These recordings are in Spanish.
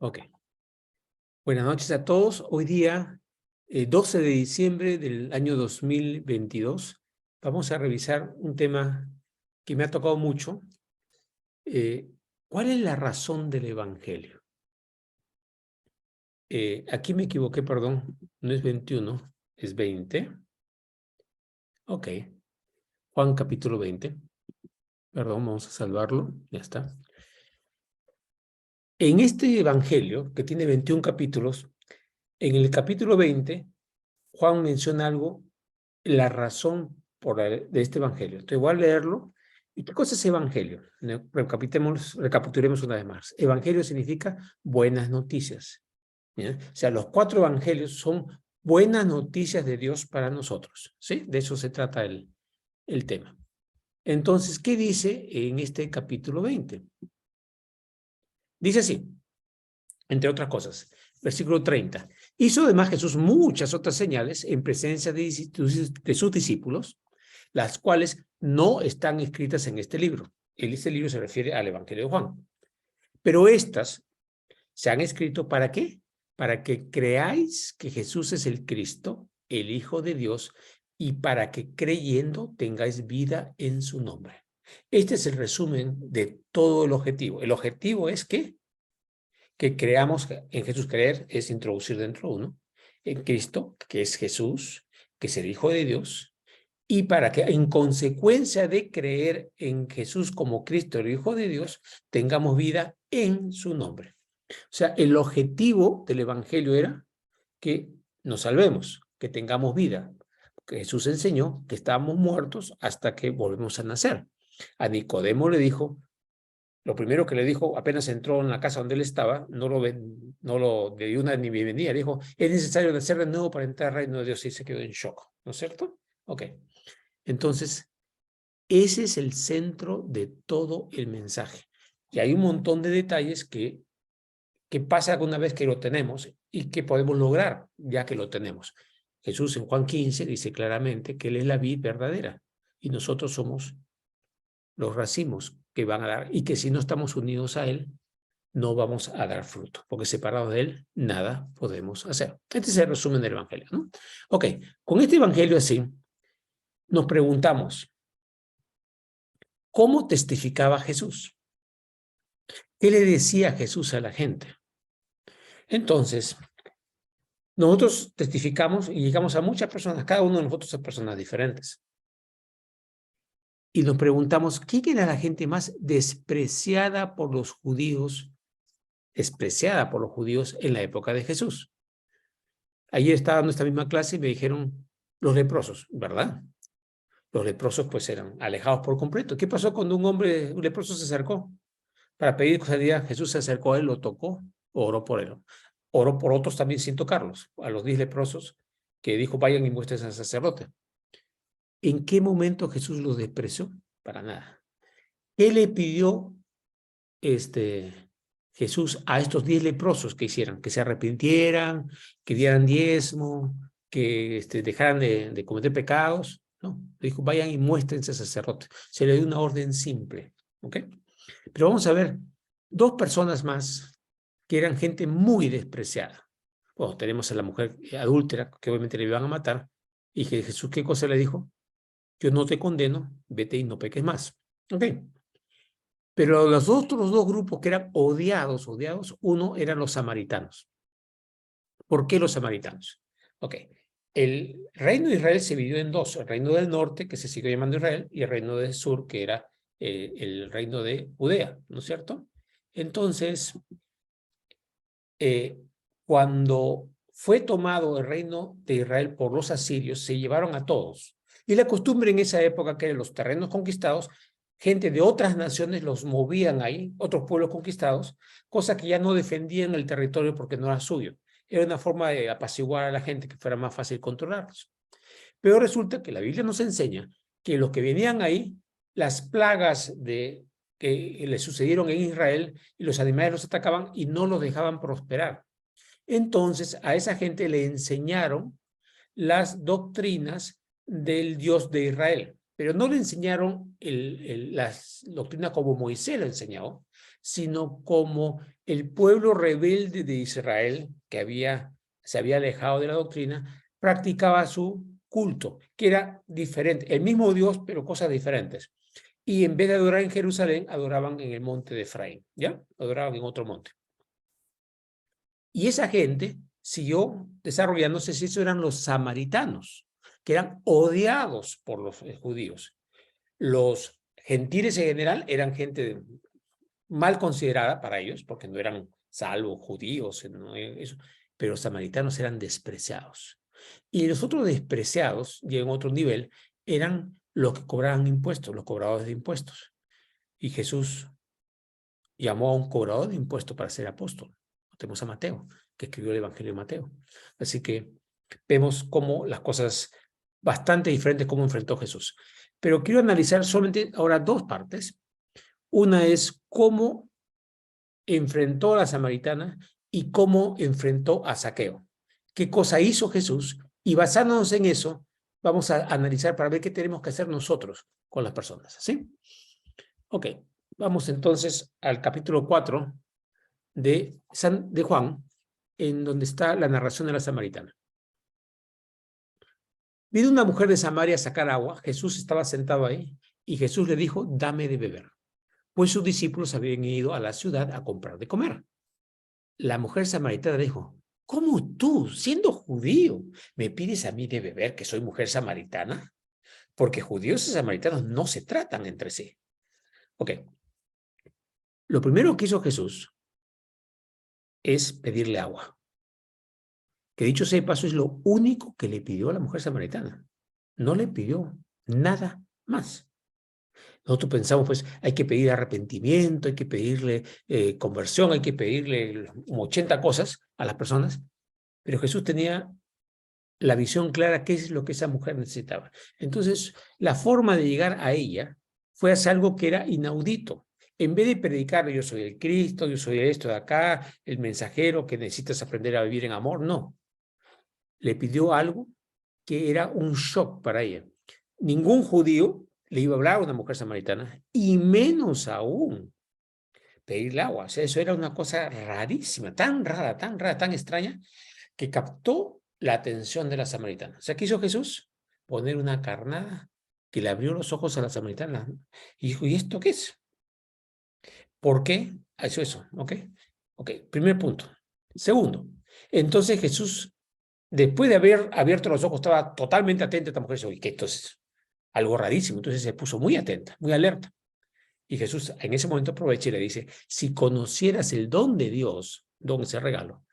Ok. Buenas noches a todos. Hoy día, 12 de diciembre del año 2022, vamos a revisar un tema que me ha tocado mucho. ¿Cuál es la razón del Evangelio? Aquí me equivoqué, perdón. No es 21, es 20. Ok. Juan capítulo 20. Perdón, vamos a salvarlo. Ya está. En este Evangelio, que tiene 21 capítulos, en el capítulo 20, Juan menciona algo, la razón de este evangelio. Entonces voy a leerlo. ¿Y qué cosa es evangelio? Recapitulemos una vez más. Evangelio significa buenas noticias. ¿Ya? O sea, los 4 evangelios son buenas noticias de Dios para nosotros. ¿Sí? De eso se trata el tema. Entonces, ¿qué dice en este capítulo 20? Dice así, entre otras cosas, versículo 30. Hizo además Jesús muchas otras señales en presencia de sus discípulos, las cuales no están escritas en este libro. Este libro se refiere al Evangelio de Juan. Pero estas se han escrito ¿para qué? Para que creáis que Jesús es el Cristo, el Hijo de Dios, y para que creyendo tengáis vida en su nombre. Este es el resumen de todo el objetivo. El objetivo es que creamos en Jesús. Creer es introducir dentro de uno, en Cristo, que es Jesús, que es el Hijo de Dios, y para que en consecuencia de creer en Jesús como Cristo, el Hijo de Dios, tengamos vida en su nombre. O sea, el objetivo del Evangelio era que nos salvemos, que tengamos vida. Que Jesús enseñó que estábamos muertos hasta que volvemos a nacer. A Nicodemo le dijo, lo primero que le dijo, apenas entró en la casa donde él estaba, no lo le dio una ni bienvenida, dijo, es necesario nacer de nuevo para entrar al reino de Dios, y se quedó en shock, ¿no es cierto? Ok, entonces, ese es el centro de todo el mensaje. Y hay un montón de detalles que pasa una vez que lo tenemos y que podemos lograr ya que lo tenemos. Jesús en Juan 15 dice claramente que Él es la vid verdadera y nosotros somos los racimos que van a dar, y que si no estamos unidos a Él, no vamos a dar fruto, porque separados de Él, nada podemos hacer. Este es el resumen del Evangelio, ¿no? Ok, con este Evangelio así, nos preguntamos, ¿cómo testificaba Jesús? ¿Qué le decía Jesús a la gente? Entonces, nosotros testificamos y llegamos a muchas personas, cada uno de nosotros es personas diferentes. Y nos preguntamos, ¿quién era la gente más despreciada por los judíos en la época de Jesús? Ayer estaba en nuestra misma clase y me dijeron los leprosos, ¿verdad? Los leprosos pues eran alejados por completo. ¿Qué pasó cuando un leproso se acercó para pedir sanidad? Jesús se acercó a él, lo tocó, oró por él. Oró por otros también sin tocarlos, a los 10 leprosos que dijo, vayan y muestren al sacerdote. ¿En qué momento Jesús los despreció? Para nada. ¿Qué le pidió Jesús a estos 10 leprosos que hicieran? Que se arrepintieran, que dieran diezmo, que dejaran de cometer pecados. No, le dijo, vayan y muéstrense al sacerdote. Se le dio una orden simple, ¿ok? Pero vamos a ver 2 personas más que eran gente muy despreciada. Bueno, tenemos a la mujer adúltera, que obviamente le iban a matar, y que Jesús, ¿qué cosa le dijo? Yo no te condeno, vete y no peques más. ¿Ok? Pero los otros 2 grupos que eran odiados, uno eran los samaritanos. ¿Por qué los samaritanos? Ok, el reino de Israel se dividió en 2, el reino del norte, que se siguió llamando Israel, y el reino del sur, que era el reino de Judea, ¿no es cierto? Entonces, cuando fue tomado el reino de Israel por los asirios, se llevaron a todos. Y la costumbre en esa época, que eran los terrenos conquistados, gente de otras naciones los movían ahí, otros pueblos conquistados, cosa que ya no defendían el territorio porque no era suyo. Era una forma de apaciguar a la gente, que fuera más fácil controlarlos. Pero resulta que la Biblia nos enseña que los que venían ahí, las plagas que le sucedieron en Israel, y los animales los atacaban y no los dejaban prosperar. Entonces a esa gente le enseñaron las doctrinas del Dios de Israel. pero no le enseñaron la doctrina como Moisés lo enseñó, sino como el pueblo rebelde de Israel, que se había alejado de la doctrina, practicaba su culto, que era diferente, el mismo Dios, pero cosas diferentes. Y en vez de adorar en Jerusalén, adoraban en el monte de Efraín, ¿ya? Adoraban en otro monte. Y esa gente siguió desarrollándose, si eso eran los samaritanos, que eran odiados por los judíos. Los gentiles en general eran gente mal considerada para ellos, porque no eran salvos judíos, no, eso, pero los samaritanos eran despreciados. Y los otros despreciados, y en otro nivel, eran los que cobraban impuestos, los cobradores de impuestos. Y Jesús llamó a un cobrador de impuestos para ser apóstol. Tenemos a Mateo, que escribió el Evangelio de Mateo. Así que vemos cómo las cosas bastante diferentes, cómo enfrentó Jesús. Pero quiero analizar solamente ahora dos partes. Una es cómo enfrentó a la samaritana y cómo enfrentó a Zaqueo. ¿Qué cosa hizo Jesús? Y basándonos en eso, vamos a analizar para ver qué tenemos que hacer nosotros con las personas. ¿Sí? Ok, vamos entonces al capítulo 4 de Juan, en donde está la narración de la samaritana. Vino una mujer de Samaria a sacar agua. Jesús estaba sentado ahí y Jesús le dijo, dame de beber. Pues sus discípulos habían ido a la ciudad a comprar de comer. La mujer samaritana dijo, ¿cómo tú, siendo judío, me pides a mí de beber que soy mujer samaritana? Porque judíos y samaritanos no se tratan entre sí. Ok. Lo primero que hizo Jesús es pedirle agua. Que dicho sea de paso, es lo único que le pidió a la mujer samaritana. No le pidió nada más. Nosotros pensamos, pues, hay que pedir arrepentimiento, hay que pedirle conversión, hay que pedirle 80 cosas a las personas, pero Jesús tenía la visión clara qué es lo que esa mujer necesitaba. Entonces, la forma de llegar a ella fue hacer algo que era inaudito. En vez de predicar, yo soy el Cristo, yo soy esto de acá, el mensajero que necesitas aprender a vivir en amor, no. Le pidió algo que era un shock para ella. Ningún judío le iba a hablar a una mujer samaritana, y menos aún pedirle agua. O sea, eso era una cosa rarísima, tan rara, tan extraña, que captó la atención de la samaritana. O sea, ¿qué hizo Jesús? Poner una carnada que le abrió los ojos a la samaritana. Y dijo, ¿y esto qué es? ¿Por qué hizo eso? ¿Ok? Ok, primer punto. Segundo, entonces Jesús, después de haber abierto los ojos, estaba totalmente atenta a esta mujer. Dice, oye, que esto es algo rarísimo. Entonces se puso muy atenta, muy alerta. Y Jesús en ese momento aprovecha y le dice, si conocieras el don de Dios, don ese regalo,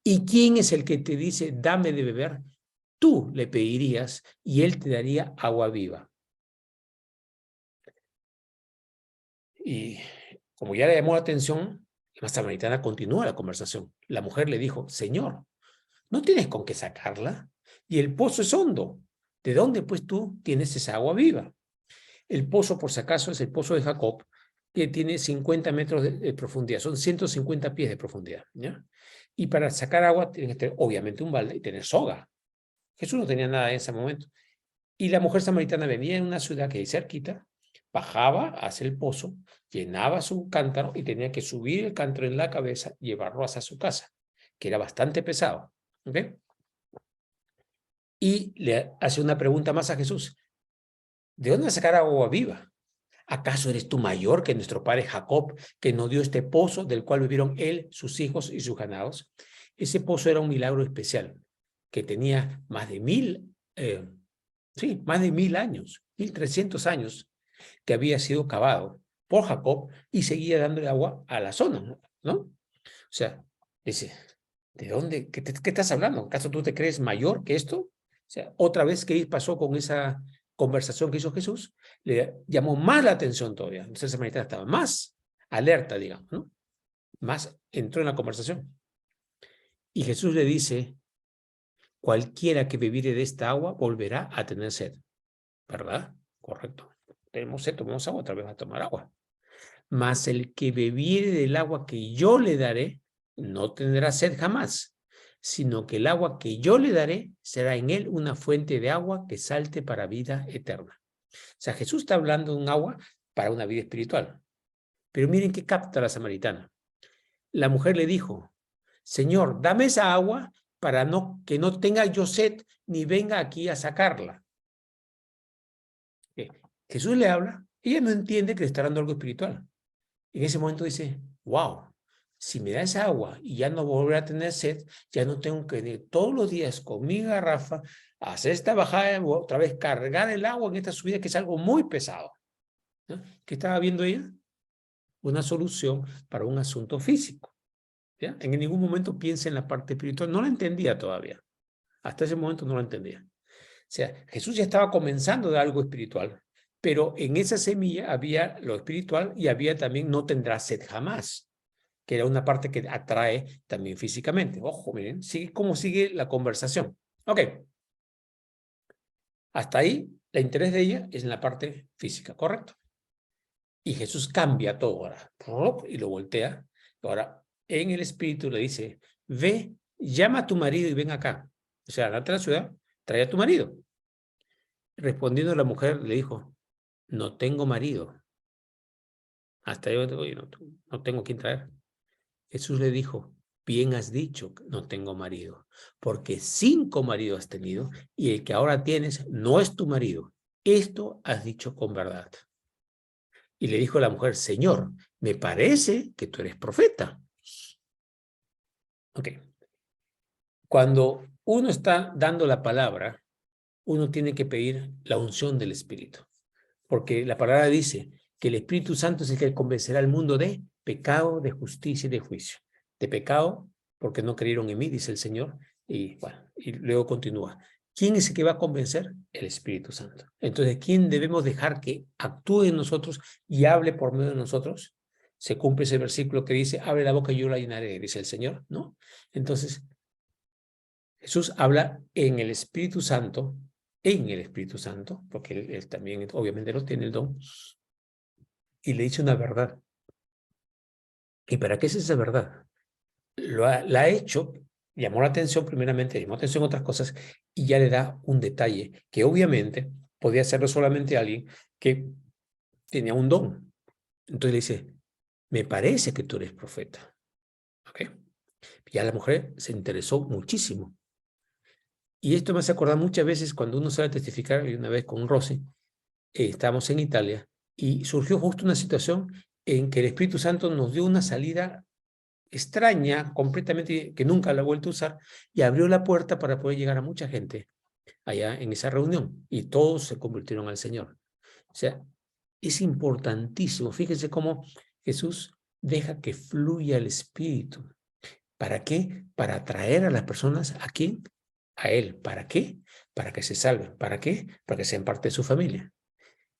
¿y quién es el que te dice, dame de beber? Tú le pedirías y él te daría agua viva. Y como ya le llamó la atención, la samaritana continúa la conversación. La mujer le dijo, Señor, ¿no tienes con qué sacarla? Y el pozo es hondo. ¿De dónde pues tú tienes esa agua viva? El pozo, por si acaso, es el pozo de Jacob, que tiene 50 metros de profundidad, son 150 pies de profundidad, ¿ya? Y para sacar agua tiene que tener, obviamente, un balde y tener soga. Jesús no tenía nada en ese momento. Y la mujer samaritana venía en una ciudad que hay cerquita, bajaba hacia el pozo, llenaba su cántaro y tenía que subir el cántaro en la cabeza y llevarlo hacia su casa, que era bastante pesado. ¿Ok? Y le hace una pregunta más a Jesús. ¿De dónde sacar agua viva? ¿Acaso eres tú mayor que nuestro padre Jacob, que nos dio este pozo del cual vivieron él, sus hijos y sus ganados? Ese pozo era un milagro especial, que tenía más de más de 1000 años, 1300 años, que había sido cavado por Jacob y seguía dándole agua a la zona, ¿no? O sea, dice, ¿de dónde? ¿Qué estás hablando? ¿Acaso tú te crees mayor que esto? O sea, otra vez, ¿qué pasó con esa conversación que hizo Jesús? Le llamó más la atención todavía. Entonces, esa samaritana estaba más alerta, digamos, ¿no? Más entró en la conversación. Y Jesús le dice, cualquiera que bebiere de esta agua volverá a tener sed. ¿Verdad? Correcto. Tenemos sed, tomamos agua, otra vez va a tomar agua. Mas el que bebiere del agua que yo le daré, no tendrá sed jamás, sino que el agua que yo le daré será en él una fuente de agua que salte para vida eterna. sea, Jesús está hablando de un agua para una vida espiritual. Pero miren qué capta la samaritana. La mujer le dijo, Señor, dame esa agua para que no tenga yo sed ni venga aquí a sacarla. Jesús le habla, ella no entiende que le está dando algo espiritual. En ese momento dice, wow, si me da esa agua y ya no volveré a tener sed, ya no tengo que venir todos los días con mi garrafa, hacer esta bajada, otra vez cargar el agua en esta subida, que es algo muy pesado. ¿No? ¿Qué estaba viendo ella? Una solución para un asunto físico. ¿Ya? En ningún momento piensa en la parte espiritual. No la entendía todavía. Hasta ese momento no la entendía. O sea, Jesús ya estaba comenzando de algo espiritual, pero en esa semilla había lo espiritual y había también no tendrá sed jamás, que era una parte que atrae también físicamente. Ojo, miren, cómo sigue la conversación. Ok. Hasta ahí, el interés de ella es en la parte física, ¿correcto? Y Jesús cambia todo ahora, y lo voltea. Ahora, en el espíritu le dice, ve, llama a tu marido y ven acá. O sea, andate a la ciudad, trae a tu marido. Respondiendo la mujer, le dijo, no tengo marido. Hasta ahí, oye, no tengo quien traer. Jesús le dijo, bien has dicho, no tengo marido, porque 5 maridos has tenido y el que ahora tienes no es tu marido. Esto has dicho con verdad. Y le dijo la mujer, Señor, me parece que tú eres profeta. Ok. Cuando uno está dando la palabra, uno tiene que pedir la unción del Espíritu. Porque la palabra dice que el Espíritu Santo es el que convencerá al mundo de pecado, de justicia y de juicio. De pecado, porque no creyeron en mí, dice el Señor. Y bueno, y luego continúa. ¿Quién es el que va a convencer? El Espíritu Santo. Entonces, ¿quién debemos dejar que actúe en nosotros y hable por medio de nosotros? Se cumple ese versículo que dice, abre la boca y yo la llenaré, dice el Señor, ¿no? Entonces, Jesús habla en el Espíritu Santo, porque él también obviamente no tiene el don, y le dice una verdad. ¿Y para qué es esa verdad? La ha hecho, llamó la atención primeramente, llamó la atención otras cosas, y ya le da un detalle que obviamente podía hacerlo solamente alguien que tenía un don. Entonces le dice, me parece que tú eres profeta. ¿Ok? Ya la mujer se interesó muchísimo. Y esto me hace acordar muchas veces cuando uno sale a testificar, y una vez con Rosy, estábamos en Italia, y surgió justo una situación en que el Espíritu Santo nos dio una salida extraña, completamente, que nunca la he vuelto a usar, y abrió la puerta para poder llegar a mucha gente allá en esa reunión, y todos se convirtieron al Señor. O sea, es importantísimo. Fíjense cómo Jesús deja que fluya el Espíritu. ¿Para qué? Para atraer a las personas ¿a quién? A Él. ¿Para qué? Para que se salven. ¿Para qué? Para que sean parte de su familia.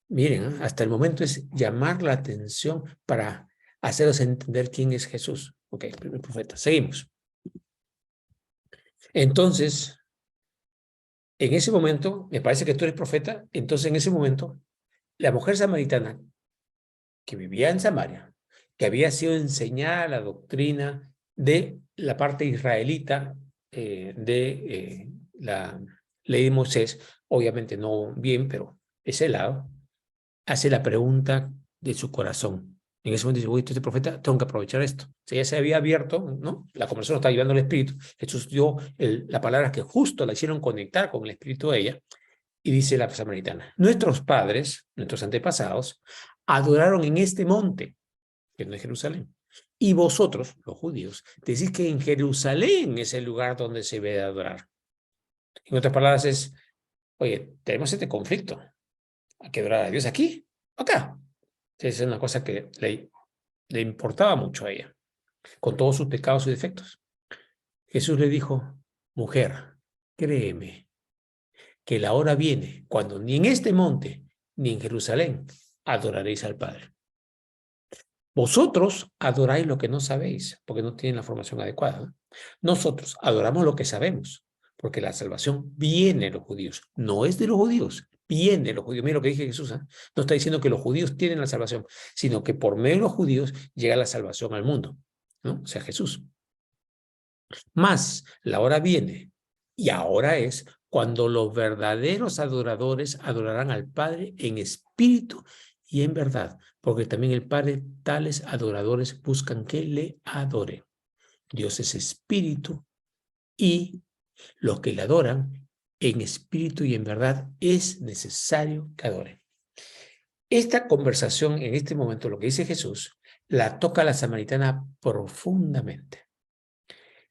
Miren, hasta el momento es llamar la atención para haceros entender quién es Jesús. Ok, primer profeta. Seguimos. Entonces, en ese momento, me parece que tú eres profeta, entonces en ese momento, la mujer samaritana que vivía en Samaria, que había sido enseñada la doctrina de la parte israelita de la ley de Moisés, obviamente no bien, pero ese lado, hace la pregunta de su corazón. En ese momento dice, uy, este profeta, tengo que aprovechar esto. O sea, ya se había abierto, ¿no? La conversación está llevando al Espíritu. Jesús dio la palabra que justo la hicieron conectar con el Espíritu de ella. Y dice la samaritana, nuestros padres, nuestros antepasados, adoraron en este monte, que no es Jerusalén. Y vosotros, los judíos, decís que en Jerusalén es el lugar donde se debe adorar. En otras palabras es, oye, tenemos este conflicto. Hay que adorar a Dios aquí, acá. Esa es una cosa que le importaba mucho a ella, con todos sus pecados y defectos. Jesús le dijo, mujer, créeme, que la hora viene cuando ni en este monte ni en Jerusalén adoraréis al Padre. Vosotros adoráis lo que no sabéis, porque no tienen la formación adecuada, ¿no? Nosotros adoramos lo que sabemos, porque la salvación viene de los judíos. No es de los judíos, viene de los judíos. Mira lo que dije Jesús, ¿eh? No está diciendo que los judíos tienen la salvación, sino que por medio de los judíos llega la salvación al mundo, ¿no? O sea, Jesús. Mas la hora viene, y ahora es, cuando los verdaderos adoradores adorarán al Padre en espíritu y en verdad, porque también el Padre tales adoradores buscan que le adoren. Dios es espíritu y los que le adoran en espíritu y en verdad es necesario que adoren. Esta conversación en este momento, lo que dice Jesús, la toca la samaritana profundamente.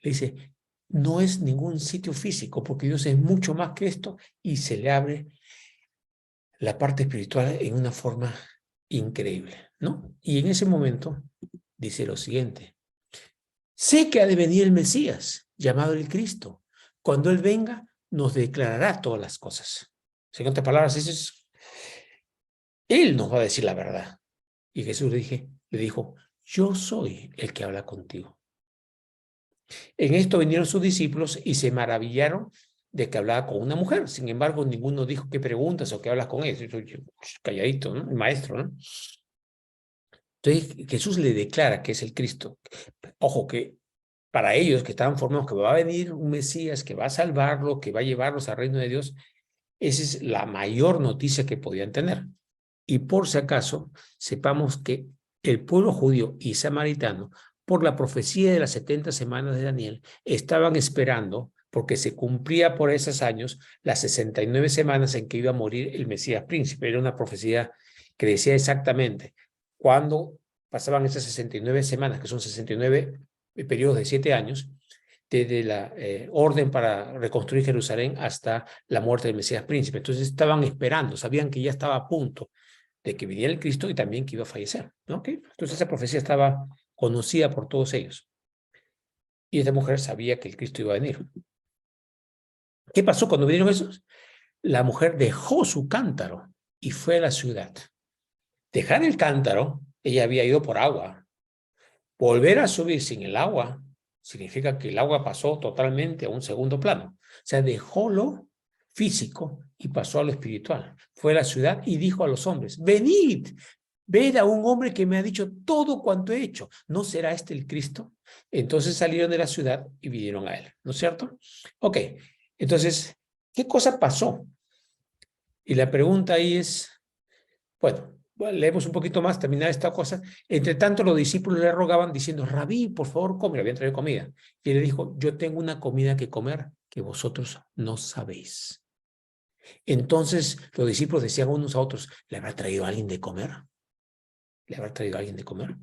Le dice, no es ningún sitio físico, porque Dios es mucho más que esto, y se le abre la parte espiritual en una forma increíble, ¿no? Y en ese momento dice lo siguiente, sé que ha de venir el Mesías, llamado el Cristo. Cuando Él venga, nos declarará todas las cosas. En otras palabras, Él nos va a decir la verdad. Y Jesús le dijo, yo soy el que habla contigo. En esto vinieron sus discípulos y se maravillaron de que hablaba con una mujer. Sin embargo, ninguno dijo qué preguntas o qué hablas con él. Calladito, ¿no? El maestro, ¿no? Entonces Jesús le declara que es el Cristo. Ojo, que para ellos que estaban formados que va a venir un Mesías, que va a salvarlo, que va a llevarlos al reino de Dios, esa es la mayor noticia que podían tener. Y por si acaso, sepamos que el pueblo judío y samaritano, por la profecía de las 70 semanas de Daniel, estaban esperando, porque se cumplía por esos años, las 69 semanas en que iba a morir el Mesías príncipe. Era una profecía que decía exactamente cuando pasaban esas 69 semanas, que son 69 periodos de 7 años, desde la orden para reconstruir Jerusalén hasta la muerte del Mesías príncipe. Entonces estaban esperando, sabían que ya estaba a punto de que viniera el Cristo y también que iba a fallecer, ¿no? ¿Okay? Entonces esa profecía estaba conocida por todos ellos. Y esta mujer sabía que el Cristo iba a venir. ¿Qué pasó cuando vinieron esos? La mujer dejó su cántaro y fue a la ciudad. Dejar el cántaro, ella había ido por agua. Volver a subir sin el agua significa que el agua pasó totalmente a un segundo plano. O sea, dejó lo físico y pasó a lo espiritual. Fue a la ciudad y dijo a los hombres, venid, ved a un hombre que me ha dicho todo cuanto he hecho. ¿No será este el Cristo? Entonces salieron de la ciudad y vinieron a él, ¿no es cierto? Ok, entonces, ¿qué cosa pasó? Y la pregunta ahí es, bueno, leemos un poquito más, terminar esta cosa. Entre tanto, los discípulos le rogaban diciendo, Rabí, por favor, come, le habían traído comida. Y él le dijo, yo tengo una comida que comer que vosotros no sabéis. Entonces los discípulos decían unos a otros, ¿le habrá traído a alguien de comer? ¿Le habrá traído a alguien de comer?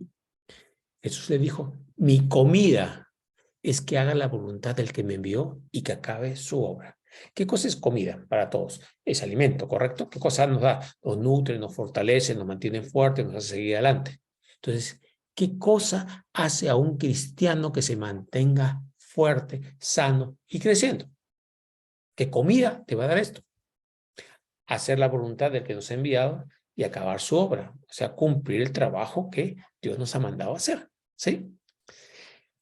Jesús le dijo, mi comida es que haga la voluntad del que me envió y que acabe su obra. ¿Qué cosa es comida para todos? Es alimento, ¿correcto? ¿Qué cosa nos da? Nos nutre, nos fortalece, nos mantiene fuertes, nos hace seguir adelante. Entonces, ¿qué cosa hace a un cristiano que se mantenga fuerte, sano y creciendo? ¿Qué comida te va a dar esto? Hacer la voluntad del que nos ha enviado y acabar su obra, o sea, cumplir el trabajo que Dios nos ha mandado a hacer, ¿sí?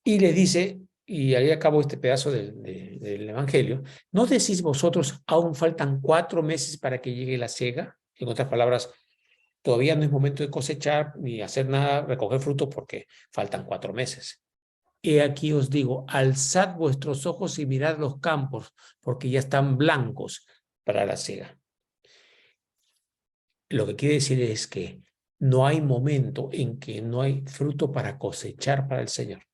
Y le dice, y ahí acabo este pedazo del Evangelio, ¿no decís vosotros, aún faltan 4 meses para que llegue la siega? En otras palabras, todavía no es momento de cosechar ni hacer nada, recoger fruto, porque faltan 4 meses. He aquí os digo, alzad vuestros ojos y mirad los campos, porque ya están blancos para la siega. Lo que quiere decir es que no hay momento en que no hay fruto para cosechar para el Señor.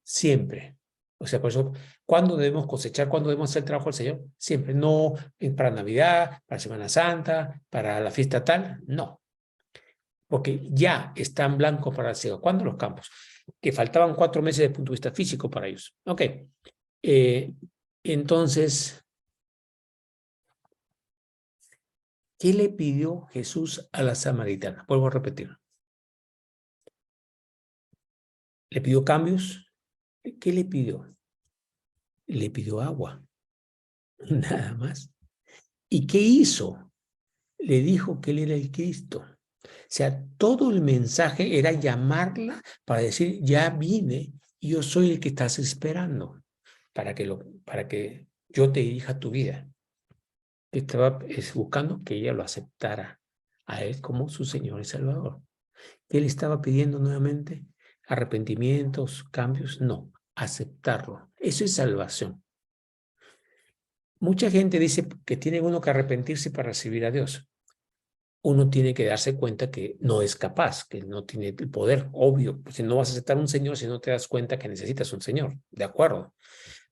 Siempre. O sea, por eso, ¿cuándo debemos cosechar? ¿Cuándo debemos hacer el trabajo del Señor? Siempre. No para Navidad, para Semana Santa, para la fiesta tal. No. Porque ya están blancos para el Señor. ¿Cuándo los campos? Que faltaban 4 meses desde el punto de vista físico para ellos. Ok. Entonces, ¿qué le pidió Jesús a la samaritana? Vuelvo a repetir. ¿Le pidió cambios? ¿Qué le pidió? Le pidió agua, nada más. ¿Y qué hizo? Le dijo que él era el Cristo. O sea, todo el mensaje era llamarla para decir, ya vine y yo soy el que estás esperando para que yo te dirija tu vida. Estaba buscando que ella lo aceptara a él como su Señor y Salvador. Él estaba pidiendo nuevamente arrepentimientos, cambios, no, aceptarlo. Eso es salvación. mucha gente dice que tiene uno que arrepentirse para recibir a Dios. Uno tiene que darse cuenta que no es capaz, que no tiene el poder, obvio. Si no vas a aceptar un Señor si no te das cuenta que necesitas un Señor, de acuerdo.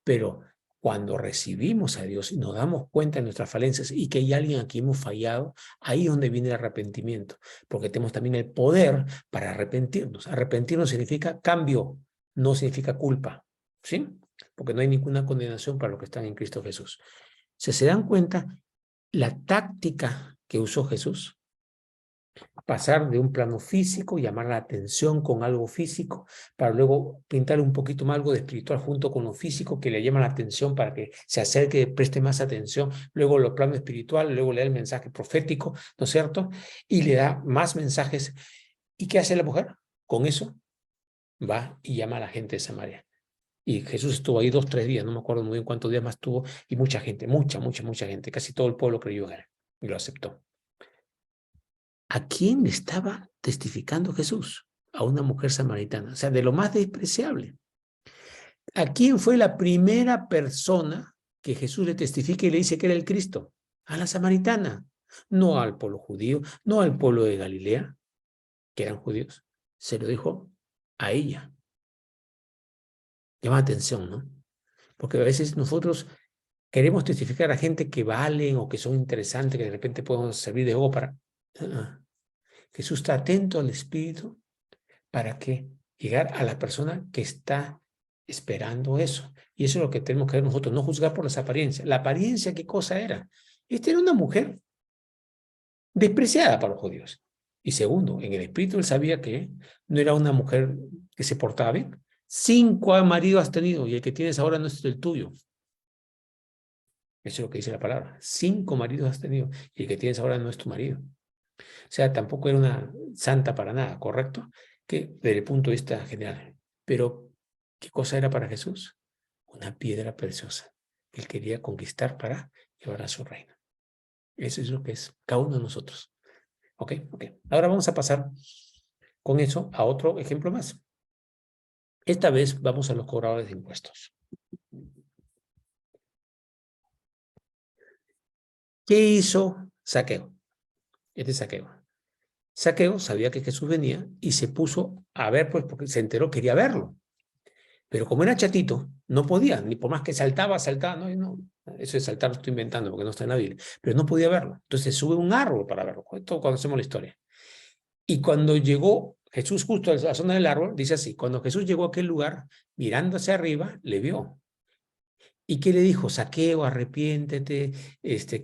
Pero cuando recibimos a Dios y nos damos cuenta de nuestras falencias y que hay alguien aquí hemos fallado, ahí es donde viene el arrepentimiento, porque tenemos también el poder para arrepentirnos. Arrepentirnos significa cambio, no significa culpa, ¿sí? Porque no hay ninguna condenación para los que están en Cristo Jesús. Si se dan cuenta, la táctica que usó Jesús, pasar de un plano físico, llamar la atención con algo físico, para luego pintar un poquito más algo de espiritual junto con lo físico que le llama la atención para que se acerque, preste más atención, luego lo plano espiritual, luego le da el mensaje profético, ¿no es cierto? Y le da más mensajes. ¿Y qué hace la mujer? Con eso va y llama a la gente de Samaria. Y Jesús estuvo ahí 2, 3 días, no me acuerdo muy bien cuántos días más estuvo, y mucha gente, mucha gente, casi todo el pueblo creyó en él y lo aceptó. ¿A quién estaba testificando Jesús? A una mujer samaritana, o sea, de lo más despreciable. ¿A quién fue la primera persona que Jesús le testifica y le dice que era el Cristo? A la samaritana, no al pueblo judío, no al pueblo de Galilea, que eran judíos. Se lo dijo a ella. Llama la atención, ¿no? Porque a veces nosotros queremos testificar a gente que valen o que son interesantes, que de repente podemos servir de algo para... Jesús está atento al Espíritu para que llegar a la persona que está esperando eso. Y eso es lo que tenemos que ver nosotros, no juzgar por las apariencias. La apariencia, ¿qué cosa era? Esta era una mujer despreciada para los judíos. Y segundo, en el espíritu él sabía que no era una mujer que se portaba bien. 5 maridos has tenido y el que tienes ahora no es el tuyo. Eso es lo que dice la palabra. 5 maridos has tenido y el que tienes ahora no es tu marido. O sea, tampoco era una santa para nada, ¿correcto? Que desde el punto de vista general. Pero, ¿qué cosa era para Jesús? Una piedra preciosa que él quería conquistar para llevar a su reino. Eso es lo que es cada uno de nosotros. ¿Ok? Ahora vamos a pasar con eso a otro ejemplo más. Esta vez vamos a los cobradores de impuestos. ¿Qué hizo Zaqueo? Este es Zaqueo. Zaqueo sabía que Jesús venía y se puso a ver, pues, porque se enteró, quería verlo. Pero como era chatito, no podía, ni por más que saltaba, no, eso de saltar lo estoy inventando porque no está en la Biblia, pero no podía verlo. Entonces sube un árbol para verlo. Esto conocemos la historia. Y cuando llegó Jesús justo a la zona del árbol, dice así, cuando Jesús llegó a aquel lugar, mirando hacia arriba, le vio. ¿Y qué le dijo? Zaqueo, arrepiéntete,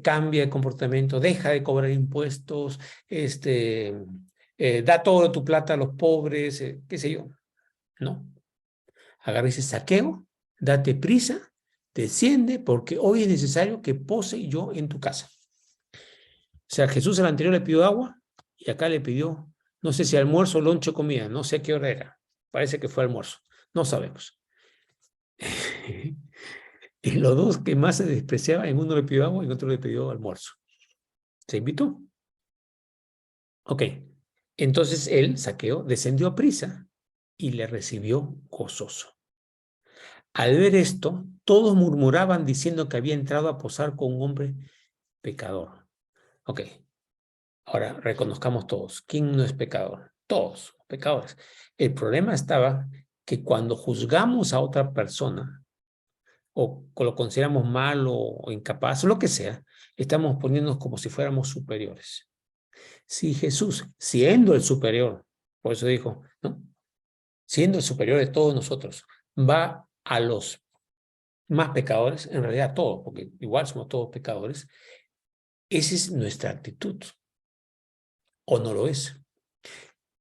cambia de comportamiento, deja de cobrar impuestos, da toda tu plata a los pobres, qué sé yo. No. Agarra y dice, Zaqueo, date prisa, desciende, porque hoy es necesario que pose yo en tu casa. O sea, Jesús al anterior le pidió agua y acá le pidió, no sé si almuerzo o lonche comida, no sé a qué hora era. Parece que fue almuerzo, no sabemos. Y los dos que más se despreciaban, en uno le pidió agua y en otro le pidió almuerzo. Se invitó. Ok, entonces él, Zaqueo, descendió a prisa y le recibió gozoso. Al ver esto, todos murmuraban diciendo que había entrado a posar con un hombre pecador. Ok, ahora reconozcamos todos. ¿Quién no es pecador? Todos, pecadores. El problema estaba que cuando juzgamos a otra persona o lo consideramos malo o incapaz, o lo que sea, estamos poniéndonos como si fuéramos superiores. Si Jesús, siendo el superior, por eso dijo, ¿no? Siendo el superior de todos nosotros, va a los más pecadores, en realidad todos, porque igual somos todos pecadores, esa es nuestra actitud, o no lo es.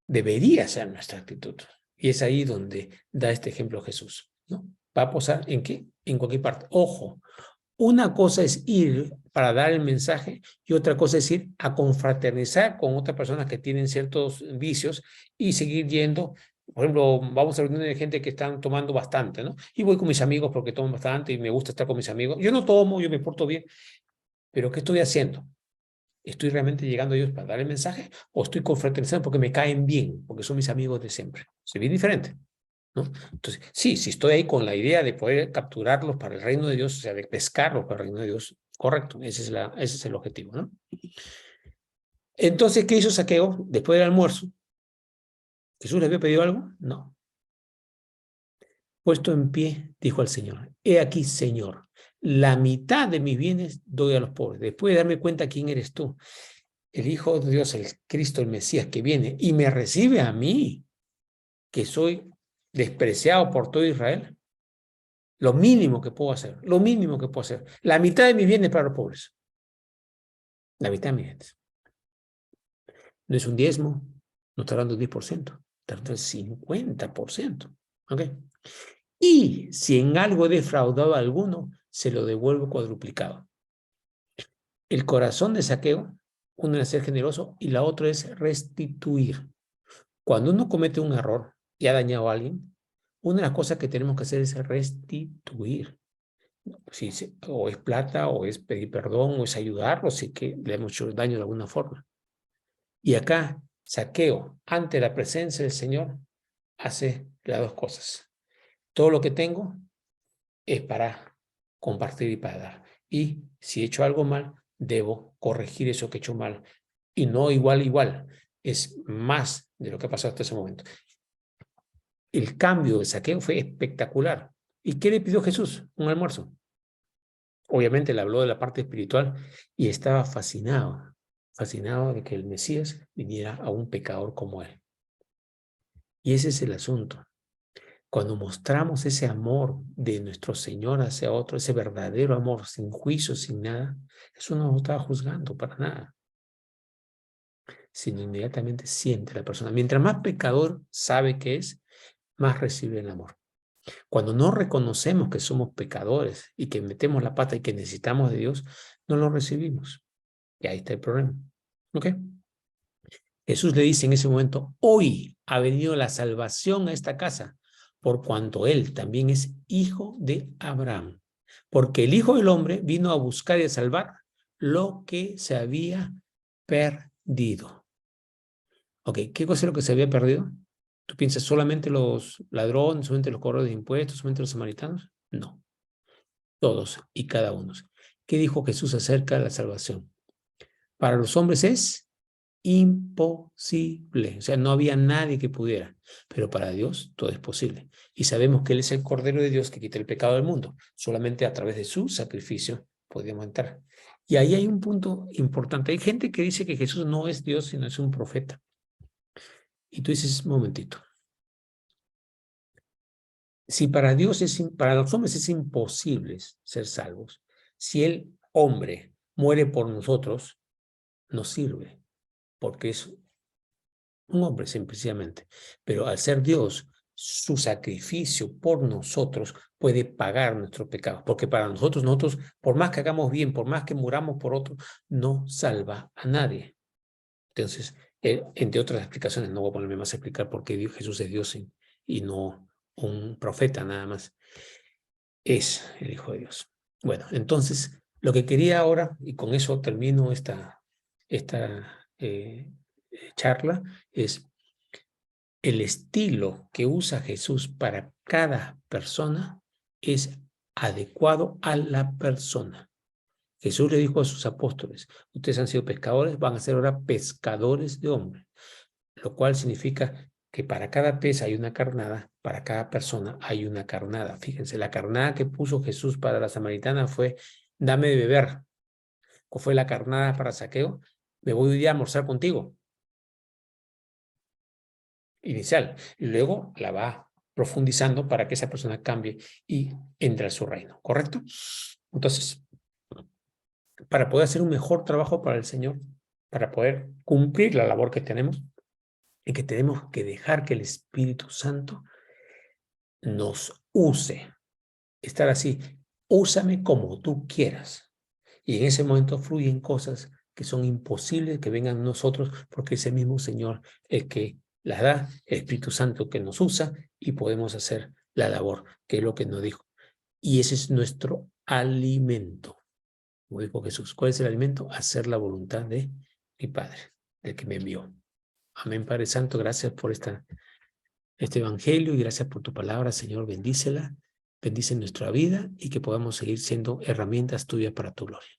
Debería ser nuestra actitud. Y es ahí donde da este ejemplo Jesús, ¿no? ¿Va a posar en qué? En cualquier parte. Ojo, una cosa es ir para dar el mensaje y otra cosa es ir a confraternizar con otras personas que tienen ciertos vicios y seguir yendo. Por ejemplo, vamos a reuniones de gente que están tomando bastante, ¿no? Y voy con mis amigos porque toman bastante y me gusta estar con mis amigos. Yo no tomo, yo me porto bien, pero ¿qué estoy haciendo? ¿Estoy realmente llegando a ellos para dar el mensaje o estoy confraternizando porque me caen bien, porque son mis amigos de siempre? Se ve diferente. ¿no? Entonces, sí, si estoy ahí con la idea de poder capturarlos para el reino de Dios, o sea, de pescarlos para el reino de Dios, correcto, ese es el objetivo, ¿no? Entonces, ¿qué hizo Zaqueo después del almuerzo? ¿Jesús le había pedido algo? No. Puesto en pie, dijo al Señor, he aquí, Señor, la mitad de mis bienes doy a los pobres. Después de darme cuenta quién eres tú, el Hijo de Dios, el Cristo, el Mesías que viene y me recibe a mí, que soy despreciado por todo Israel, lo mínimo que puedo hacer, lo mínimo que puedo hacer, la mitad de mis bienes para los pobres, la mitad de mis bienes. No es un diezmo, no está hablando del 10%, está hablando del 50%. ¿Ok? Y si en algo he defraudado a alguno, se lo devuelvo cuadruplicado. El corazón de Zaqueo, uno es ser generoso y la otra es restituir. Cuando uno comete un error y ha dañado a alguien, una de las cosas que tenemos que hacer es restituir. Si o es plata, o es pedir perdón, o es ayudarlo, si que le hemos hecho daño de alguna forma. Y acá, Zaqueo, ante la presencia del Señor, hace las dos cosas. Todo lo que tengo es para compartir y para dar. Y si he hecho algo mal, debo corregir eso que he hecho mal. Y no igual, es más de lo que ha pasado hasta ese momento. El cambio de Zaqueo fue espectacular. ¿Y qué le pidió Jesús? Un almuerzo. Obviamente le habló de la parte espiritual y estaba fascinado de que el Mesías viniera a un pecador como él. Y ese es el asunto. Cuando mostramos ese amor de nuestro Señor hacia otro, ese verdadero amor, sin juicio, sin nada, eso no lo está juzgando para nada, sino inmediatamente siente la persona. Mientras más pecador sabe que es, más recibe el amor. Cuando no reconocemos que somos pecadores y que metemos la pata y que necesitamos de Dios, no lo recibimos. Y ahí está el problema. ¿Ok? Jesús le dice en ese momento, hoy ha venido la salvación a esta casa, por cuanto él también es hijo de Abraham. Porque el Hijo del Hombre vino a buscar y a salvar lo que se había perdido. Ok, ¿qué cosa es lo que se había perdido? ¿Tú piensas solamente los ladrones, solamente los cobradores de impuestos, solamente los samaritanos? No, todos y cada uno. ¿Qué dijo Jesús acerca de la salvación? Para los hombres es imposible. O sea, no había nadie que pudiera. Pero para Dios todo es posible. Y sabemos que Él es el Cordero de Dios que quita el pecado del mundo. Solamente a través de su sacrificio podemos entrar. Y ahí hay un punto importante. Hay gente que dice que Jesús no es Dios, sino es un profeta. Y tú dices, un momentito. Si para Dios para los hombres es imposible ser salvos, si el hombre muere por nosotros, nos sirve, porque es un hombre simplemente. Pero al ser Dios, su sacrificio por nosotros puede pagar nuestros pecados, porque para nosotros, por más que hagamos bien, por más que muramos por otro, no salva a nadie. Entonces, entre otras explicaciones, no voy a ponerme más a explicar por qué Jesús es Dios y no un profeta nada más, es el Hijo de Dios. Bueno, entonces, lo que quería ahora, y con eso termino esta charla, es el estilo que usa Jesús para cada persona es adecuado a la persona. Jesús le dijo a sus apóstoles, ustedes han sido pescadores, van a ser ahora pescadores de hombres, lo cual significa que para cada pez hay una carnada, para cada persona hay una carnada. Fíjense, la carnada que puso Jesús para la samaritana fue, dame de beber. ¿Cuál fue la carnada para Zaqueo? Me voy hoy día a almorzar contigo. Inicial. Y luego la va profundizando para que esa persona cambie y entre a su reino, ¿correcto? Entonces, para poder hacer un mejor trabajo para el Señor, para poder cumplir la labor que tenemos, y que tenemos que dejar que el Espíritu Santo nos use. Estar así, úsame como tú quieras. Y en ese momento fluyen cosas que son imposibles que vengan a nosotros, porque es el mismo Señor el que las da, el Espíritu Santo que nos usa y podemos hacer la labor, que es lo que nos dijo. Y ese es nuestro alimento. Como dijo Jesús, ¿cuál es el alimento? Hacer la voluntad de mi Padre, del que me envió. Amén, Padre Santo, gracias por esta este evangelio y gracias por tu palabra, Señor. Bendícela, bendice nuestra vida y que podamos seguir siendo herramientas tuyas para tu gloria.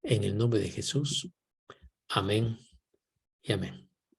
En el nombre de Jesús. Amén y amén.